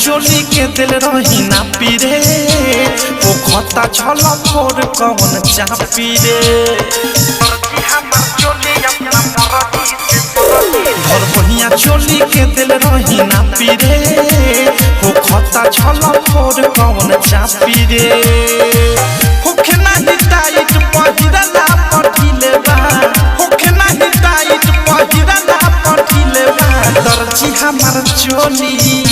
चोली के दिल रही ना पीरे वो खता छल फोर कौन चापी रे घर बढ़िया चोली के दिल रही ना पीरे वो खता छल फोर कौन चापी रे होखे नाही टाइट पहिरला पठिले बा होखे नाही टाइट पहिरला पठिले बा दर्जी हमार चोली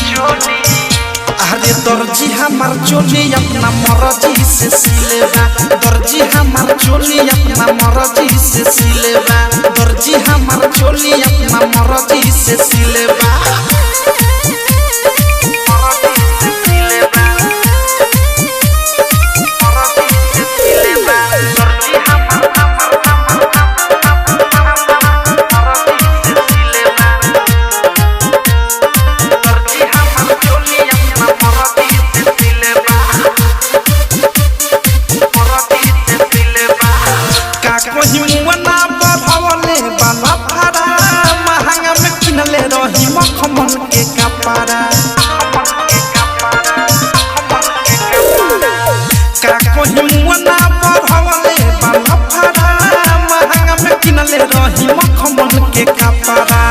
अरे दर्जी हमार चोली अपना मर्जी से सिलेबा दर्जी हमार चोली अपना मर्जी से सिलेबा दर्जी हमार चोली अपना मर्जी से सिलेबा मखमल के कपड़ा का कोहिमुआ ना बढ़वले बाला फरा महंगा में किनले रही मखमल के कपड़ा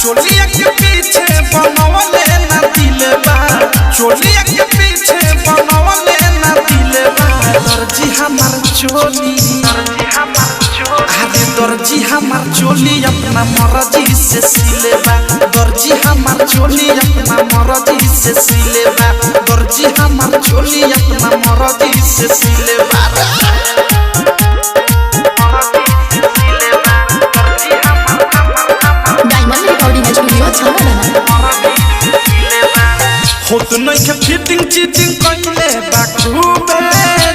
चोलिया के पीछे बनवले ना दिलबा चोलिया के पीछे बनवले ना दिलबा दर्जी हमार चोली अरे दर्जी हमार चोली अपना मर्जी से सिलेबा दर्जी हमार चोली अपना मर्जी से सिलेबा दर्जी हमार चोली अपना मर्जी से सिलेबा डायमंड रिकॉर्डिंग स्टूडियो छावला होत नहीं के फिटिंग चीटिंग कइले बा खूबे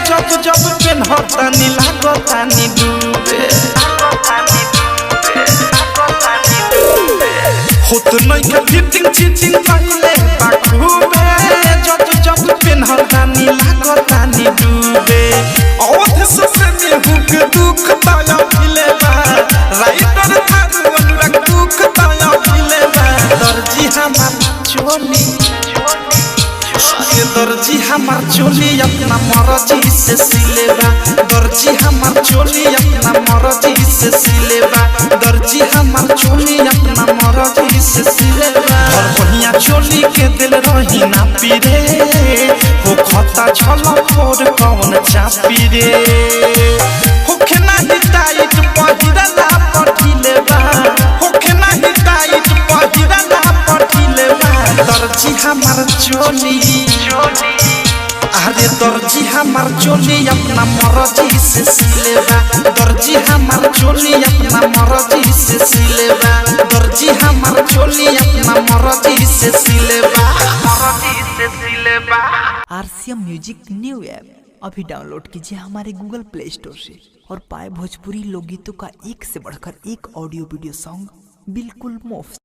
जब जब पेन हता नी लागता नी डूबे होत नहीं के फिटिंग चीटिंग कइले बा खूबे जब जब पेन हता नी लागता नी डूबे औध से में हुक दुख ताया खिलेबा राइटर थारू अनुराग दुख ताया खिलेबा दर्जी हमार चोली दर्जी हमार चोली अपना मर्जी से सिलेबा दर्जी हमार चोली अपना मर्जी से सिलेबा दर्जी हमार चोली अपना मर्जी से सिलेबा और बढ़िया चोली के दिल रही ना पीरे वो खता छल फोर कौन चापी रे होखे नाही टाइट पहिरला पठिलेबा होखे नाही टाइट पहिरला पठिलेबा दर्जी हमार चोली अरे दर्जी हमार चोली अपना मर्जी से सिलेबा दर्जी हमार चोली अपना मर्जी से सिलेबा दर्जी हमार चोली अपना मर्जी से सिलेबा आरसीएम म्यूजिक न्यू ऐप अभी डाउनलोड कीजिए हमारे गूगल प्ले स्टोर से और पाए भोजपुरी लोकगीतों का एक से बढ़कर एक ऑडियो वीडियो सॉन्ग बिल्कुल मुफ्त।